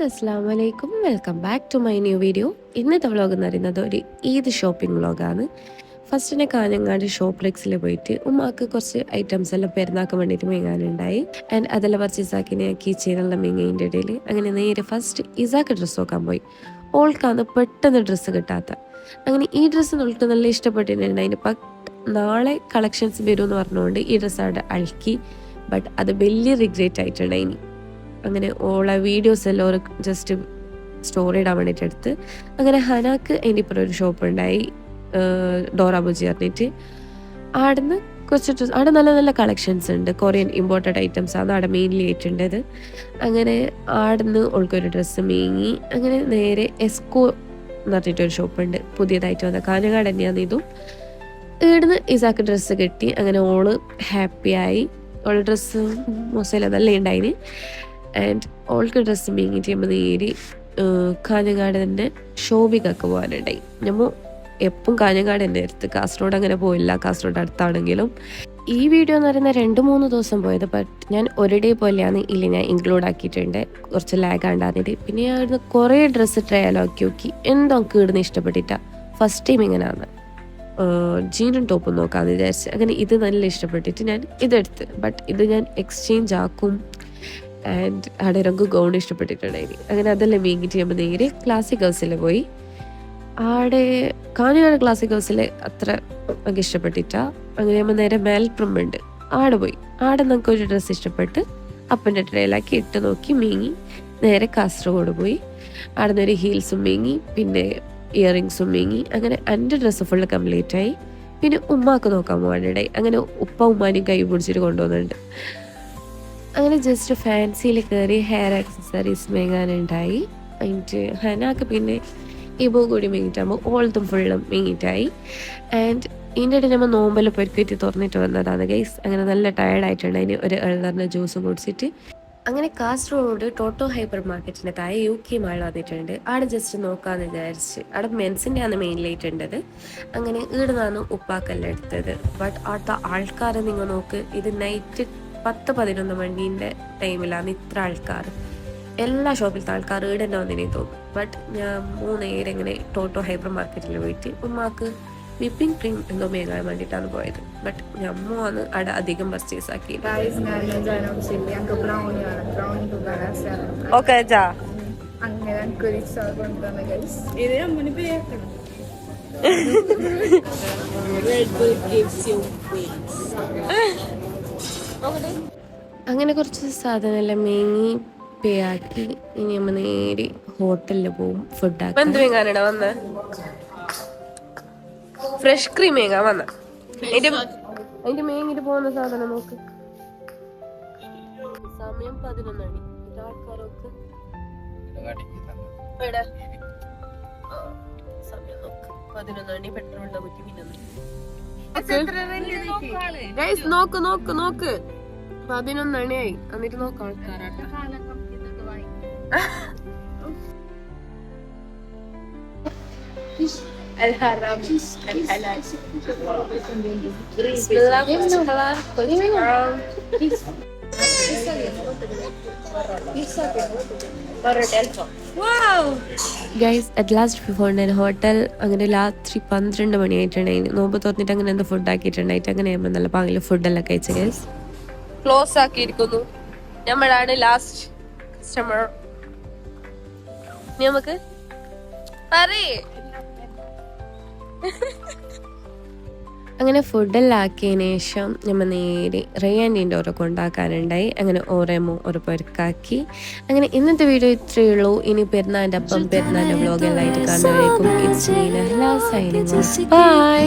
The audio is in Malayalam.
അസ്സലാമു അലൈക്കും, welcome back to my new video. ഇന്നത്തെ വ്ളോഗ് എന്ന് പറയുന്നത് ഒരു ഈദ് ഷോപ്പിംഗ് വ്ളോഗാണ്. ഫസ്റ്റിനെ കാഞ്ഞങ്ങാട് ഷോപ്ലെക്സിൽ പോയിട്ട് ഉമ്മാക്ക് കുറച്ച് ഐറ്റംസ് എല്ലാം പെരുന്നാക്കാൻ വേണ്ടിയിട്ട് മേങ്ങാനുണ്ടായി. ആൻഡ് അതെല്ലാം പർച്ചേസ് ആക്കി ഞാൻ കീച്ചെയിനെല്ലാം മേങ്ങതിൻ്റെ ഇടയിൽ അങ്ങനെ നേരെ ഫസ്റ്റ് ഇസാക്ക് ഡ്രസ്സ് നോക്കാൻ പോയി. ഓൾക്കാണ് പെട്ടെന്ന് ഡ്രസ്സ് കിട്ടാത്ത. അങ്ങനെ ഈ ഡ്രസ്സ് നമുക്ക് നല്ല ഇഷ്ടപ്പെട്ടിട്ടുണ്ട്. അതിന് നാളെ കളക്ഷൻസ് വരുമെന്ന് പറഞ്ഞുകൊണ്ട് ഈ ഡ്രസ്സ് അവിടെ അഴുക്കി. ബട്ട് അത് വലിയ റിഗ്രറ്റ് ആയിട്ടുണ്ട്. ഇനി അങ്ങനെ ഓളെ വീഡിയോസ് എല്ലാം ജസ്റ്റ് സ്റ്റോറി ഇടാൻ വേണ്ടിയിട്ട് എടുത്ത് അങ്ങനെ ഹനാക്ക് അതിൻ്റെ ഇപ്പുറം ഒരു ഷോപ്പ് ഉണ്ടായി, ഡോറ ബുജി പറഞ്ഞിട്ട്. ആടുന്ന് കുറച്ച് അവിടെ നല്ല നല്ല കളക്ഷൻസ് ഉണ്ട്. കൊറിയൻ ഇമ്പോർട്ടഡ് ഐറ്റംസ് ആണ് അവിടെ മെയിൻലി ആയിട്ടുണ്ടത്. അങ്ങനെ ആടുന്ന് ഓൾക്കൊരു ഡ്രസ്സ് മേങ്ങി. അങ്ങനെ നേരെ എസ്കോ എന്ന് പറഞ്ഞിട്ടൊരു ഷോപ്പുണ്ട്, പുതിയതായിട്ട് വന്ന കാഞ്ഞങ്ങാട് തന്നെയാണ് ഇതും. ഇവിടുന്ന് ഇസാക്ക് ഡ്രസ്സ് കിട്ടി. അങ്ങനെ ഓള് ഹാപ്പിയായി. ഓള് ഡ്രസ്സ് മൊസയില നല്ല ഉണ്ടായിന്. ആൻഡ് ഓൾക്ക് ഡ്രസ്സ് മേങ്ങിയിട്ട് നമ്മൾ നേരി കാഞ്ഞങ്ങാട് തന്നെ ഷോപ്പിക്കൊക്കെ പോകാനുണ്ടായി. നമ്മൾ എപ്പം കാഞ്ഞങ്ങാട് തന്നെ എടുത്ത് കാസർഗോഡ് അങ്ങനെ പോയില്ല, കാസർഗോഡ് അടുത്താണെങ്കിലും. ഈ വീഡിയോ എന്ന് പറയുന്നത് 2-3 ദിവസം പോയത്. ബട്ട് ഞാൻ ഒരു ഡേ പോലെയാണ് ഇല്ല ഞാൻ ഇൻക്ലൂഡ് ആക്കിയിട്ടുണ്ട്, കുറച്ച് ലാഗ് ഉണ്ടാകുന്നത്. പിന്നെ ഞാൻ ഇവിടുന്ന് കുറേ ഡ്രസ്സ് ട്രയൽ നോക്കി എന്തോ ഇടുന്ന ഇഷ്ടപ്പെട്ടിട്ടാ. ഫസ്റ്റ് ടൈം ഇങ്ങനെയാണ് ജീനും ടോപ്പും നോക്കാമെന്ന് വിചാരിച്ച്. അങ്ങനെ ഇത് നല്ല ഇഷ്ടപ്പെട്ടിട്ട് ഞാൻ ഇതെടുത്ത്. ബട്ട് ഇത് ഞാൻ എക്സ്ചേഞ്ച് ആക്കും. ആൻഡ് അവിടെ രംഗു ഗൗൺ ഇഷ്ടപ്പെട്ടിട്ടുണ്ടായി. അങ്ങനെ അതെല്ലാം മേങ്ങിയിട്ട് നമ്മൾ നേരെ ക്ലാസിക് ഹൗസിൽ പോയി. ആടെ കാഞ്ഞങ്ങാട് ക്ലാസിക് ഹൗസിൽ അത്ര നമുക്ക് ഇഷ്ടപ്പെട്ടിട്ടാ. അങ്ങനെ നമ്മൾ നേരെ മേൽപ്രമുണ്ട് ആടെ പോയി. ആടെ നമുക്ക് ഒരു ഡ്രസ്സ് ഇഷ്ടപ്പെട്ട് അപ്പൻ്റെ ട്രയലാക്കി ഇട്ട് നോക്കി മേങ്ങി നേരെ കാസർഗോഡ് പോയി. അവിടെ നിന്ന് ഒരു ഹീൽസും മേങ്ങി, പിന്നെ ഇയറിങ്സും മേങ്ങി. അങ്ങനെ എൻ്റെ ഡ്രസ്സ് ഫുള്ള് കംപ്ലീറ്റ് ആയി. പിന്നെ ഉമ്മാക്ക് നോക്കാൻ പോകാനുണ്ടായി. അങ്ങനെ ഉപ്പ ഉമ്മാനും കൈ പിടിച്ചിട്ട് കൊണ്ടുപോകുന്നുണ്ട്. അങ്ങനെ ജസ്റ്റ് ഫാൻസിയിൽ കയറി ഹെയർ ആക്സസറീസ് മേങ്ങാനുണ്ടായി. എന്നിട്ട് ഹനാക്ക് പിന്നെ ഇബോ കൂടി മേങ്ങിയിട്ടാകുമ്പോൾ ഓൾത്തും ഫുള്ളും മേങ്ങിയിട്ടായി. ആൻഡ് ഇതിൻ്റെ ഇടയിൽ നമ്മൾ നോമ്പെല്ലാം പെരുക്കിയിട്ട് തുറന്നിട്ട് വന്നതാണ് ഗൈസ്. അങ്ങനെ നല്ല ടയർഡായിട്ടുണ്ട്. അതിന് ഒരു എഴുന്നറിഞ്ഞ ജ്യൂസും കുടിച്ചിട്ട് അങ്ങനെ കാസർഗോഡ് ടോട്ടോ ഹൈപ്പർ മാർക്കറ്റിൻ്റെ താഴെ UK മാൾ വന്നിട്ടുണ്ട്. അവിടെ ജസ്റ്റ് നോക്കാമെന്ന് വിചാരിച്ച്. അവിടെ മെൻസിൻ്റെ ആണ് മെയിൻലായിട്ടുണ്ടത്. അങ്ങനെ ഇവിടെ നിന്നാണ് ഉപ്പാക്കെല്ലാം എടുത്തത്. ബട്ട് അവിടുത്തെ ആൾക്കാരെ നിങ്ങൾ നോക്ക്, ഇത് നൈറ്റ് 10-11 മണീൻ്റെ ടൈമിലാണ് ഇത്ര ആൾക്കാർ. എല്ലാ ഷോപ്പിലത്തെ ആൾക്കാർ ഇവിടെ തന്നെ വന്നിനെ തോന്നും. ബട്ട് ഞാൻ 3 നേരം ഇങ്ങനെ ടോട്ടോ ഹൈപ്പർ മാർക്കറ്റിൽ പോയിട്ട് ഉമ്മാക്ക് വിപ്പിംഗ് ക്രീം എന്തോ മേങ്ങാൻ വേണ്ടിയിട്ടാണ് പോയത്. ബട്ട് ഞമ്മയാണ് അവിടെ അധികം പർച്ചേസ് ആക്കി. ഓക്കെ അങ്ങനെ കുറച്ച് സാധനമെല്ലാം മേങ്ങി പേ ആക്കി. ഇനി നമ്മൾ നേരെ ഹോട്ടലിൽ പോവും ഫുഡാക്കി. എന്ത് മേങ്ങാനാണ് വന്ന? ഫ്രഷ് ക്രീം മേങ്ങാൻ വന്ന. അതിന്റെ മേങ്ങിട്ട് പോകുന്ന സാധനം നോക്ക്. സമയം 11 മണി. ആൾക്കാരൊക്കെ സമയം നോക്ക് 11 മണി. പെട്രോളിന്റെ കുറ്റി പിന്നെ നോക്ക് നോക്ക് നോക്ക് 11 മണിയായി. എന്നിട്ട് നോക്കാം ആൾക്കാരാട്ടെ. الحرام الحلال بسم الله guys at last before hotel. അങ്ങനെ രാത്രി 12 മണിയായിട്ടുണ്ടായിരുന്നു. നോമ്പ് തുറന്നിട്ട് അങ്ങനെ എന്താ ഫുഡ് ആക്കിയിട്ടുണ്ടായിട്ട് അങ്ങനെ നമ്മൾ നല്ല പകല് ഫുഡെല്ലാം കഴിച്ച ഗൈസ്. ക്ലോസ് ആക്കിയിരിക്കുന്നു. നമ്മളാണ് ലാസ്റ്റ് കസ്റ്റമർ. നമുക്ക് പറയേ അങ്ങനെ ഫുഡെല്ലാം ആക്കിയതിന് ശേഷം നമ്മൾ നേരെ റയാൻറ്റീൻ്റെ ഓരോ കൊണ്ടാക്കാനുണ്ടായി. അങ്ങനെ ഓരോമോ ഓരോ പെരുക്കാക്കി. അങ്ങനെ ഇന്നത്തെ വീഡിയോ ഇത്രയേ ഉള്ളൂ. ഇനി പെരുന്നാളിൻ്റെ അപ്പം പെരുന്നാളിൻ്റെ വ്ലോഗ് എല്ലാം ആയിട്ട് കാണുന്നതായിരിക്കും. It's me Nahla signing off. By.